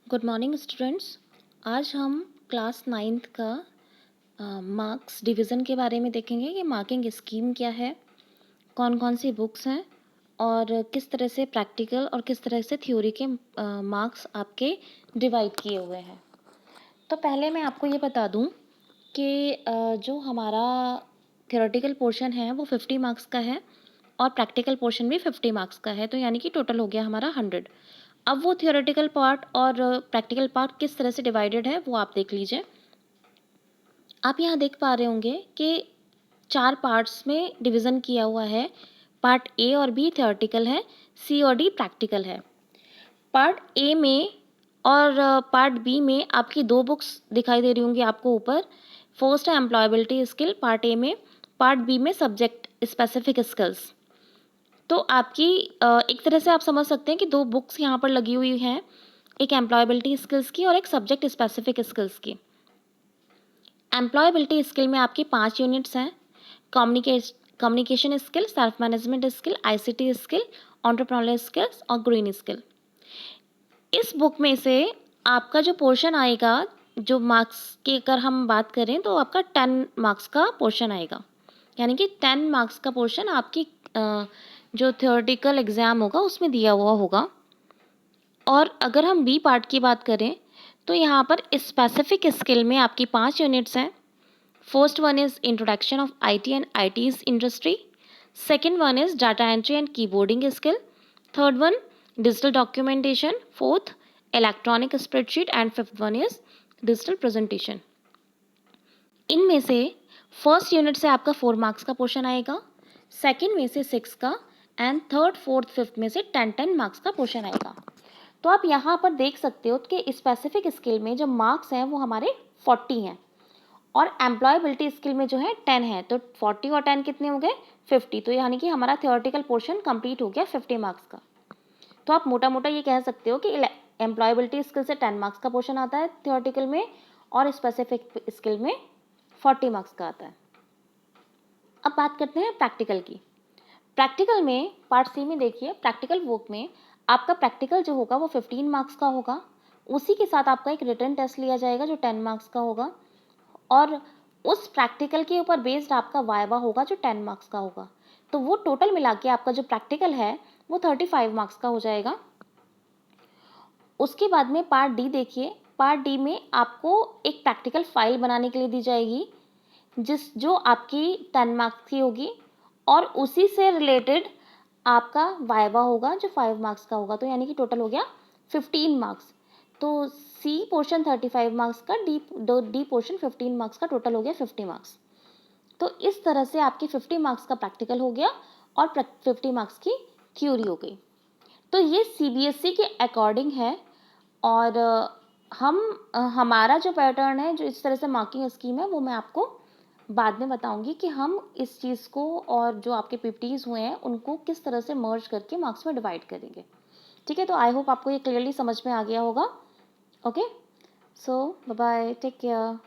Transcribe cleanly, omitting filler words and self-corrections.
Good morning students. आज हम class ninth का मार्क्स डिवीज़न के बारे में देखेंगे कि मार्किंग स्कीम क्या है, कौन कौन सी बुक्स हैं और किस तरह से प्रैक्टिकल और किस तरह से थ्योरी के मार्क्स आपके डिवाइड किए हुए हैं। तो पहले मैं आपको ये बता दूं कि जो हमारा थ्योरेटिकल पोर्शन है वो 50 मार्क्स का है और प्रैक्टिकल पोर्शन भी 50 मार्क्स का है, तो यानी कि टोटल हो गया हमारा 100। अब वो थियोरेटिकल पार्ट और प्रैक्टिकल पार्ट किस तरह से डिवाइडेड है वो आप देख लीजिए। आप यहाँ देख पा रहे होंगे कि 4 पार्ट्स में डिवीज़न किया हुआ है। पार्ट ए और बी थियोरेटिकल है, सी और डी प्रैक्टिकल है। पार्ट ए में और पार्ट बी में आपकी 2 बुक्स दिखाई दे रही होंगी आपको ऊपर। फर्स्ट है एम्प्लॉयबिलिटी स्किल पार्ट ए में, पार्ट बी में सब्जेक्ट स्पेसिफिक स्किल्स। तो आपकी एक तरह से आप समझ सकते हैं कि 2 बुक्स यहाँ पर लगी हुई हैं, एक एम्प्लॉयबिलिटी स्किल्स की और एक सब्जेक्ट स्पेसिफिक स्किल्स की। एम्प्लॉयबिलिटी स्किल में आपकी 5 यूनिट्स हैं, communication skill, self management skill, ICT skill, entrepreneurial skills और ग्रीन स्किल। इस बुक में से आपका जो पोर्शन आएगा, जो मार्क्स की अगर हम बात करें तो आपका 10 मार्क्स का पोर्शन आएगा, यानी कि 10 मार्क्स का पोर्शन आपकी जो थ्योरेटिकल एग्ज़ाम होगा उसमें दिया हुआ होगा। और अगर हम बी पार्ट की बात करें तो यहाँ पर स्पेसिफिक स्किल में आपकी 5 यूनिट्स हैं। First one is introduction of IT and IT's industry, second one is data entry and keyboarding skill, third one digital documentation, fourth electronic spreadsheet and fifth one is digital presentation. इनमें से first unit से आपका 4 marks का portion आएगा, second में से 6 का and third fourth fifth में से 10 मार्क्स का पोर्शन आएगा। तो आप यहाँ पर देख सकते हो कि स्पेसिफिक स्किल में जो मार्क्स हैं वो हमारे 40 हैं और एम्प्लॉयबिलिटी स्किल में जो है 10 है, तो 40 और 10 कितने हो गए 50। तो यानी कि हमारा थियोरेटिकल पोर्शन कंप्लीट हो गया 50 मार्क्स का। तो आप मोटा मोटा ये कह सकते हो कि एम्प्लॉयबिलिटी स्किल से 10 मार्क्स का पोर्शन आता है थियोरेटिकल में और स्पेसिफिक स्किल में 40 मार्क्स का आता है। अब बात करते हैं प्रैक्टिकल की। प्रैक्टिकल में पार्ट सी में देखिए, प्रैक्टिकल वर्क में आपका प्रैक्टिकल जो होगा वो 15 मार्क्स का होगा। उसी के साथ आपका एक रिटन टेस्ट लिया जाएगा जो 10 मार्क्स का होगा और उस प्रैक्टिकल के ऊपर बेस्ड आपका वाइवा होगा जो 10 मार्क्स का होगा। तो वो टोटल मिला के आपका जो प्रैक्टिकल है वो 35 मार्क्स का हो जाएगा। उसके बाद में पार्ट डी देखिए, पार्ट डी में आपको एक प्रैक्टिकल फाइल बनाने के लिए दी जाएगी जो आपकी 10 मार्क्स की होगी और उसी से रिलेटेड आपका वाइवा होगा जो 5 मार्क्स का होगा। तो यानी कि टोटल हो गया 15 मार्क्स। तो सी पोर्शन 35 मार्क्स का, डी पोर्शन 15 मार्क्स का, टोटल हो गया 50 मार्क्स। तो इस तरह से आपकी 50 मार्क्स का प्रैक्टिकल हो गया और 50 मार्क्स की थ्योरी हो गई। तो ये सीबीएसई के अकॉर्डिंग है और हमारा जो पैटर्न है, जो इस तरह से मार्किंग स्कीम है, वो मैं आपको बाद में बताऊंगी कि हम इस चीज़ को और जो आपके पीपीटीज हुए हैं उनको किस तरह से मर्ज करके मार्क्स में डिवाइड करेंगे। ठीक है, तो आई होप आपको ये क्लियरली समझ में आ गया होगा। ओके, सो बाय बाय, टेक केयर।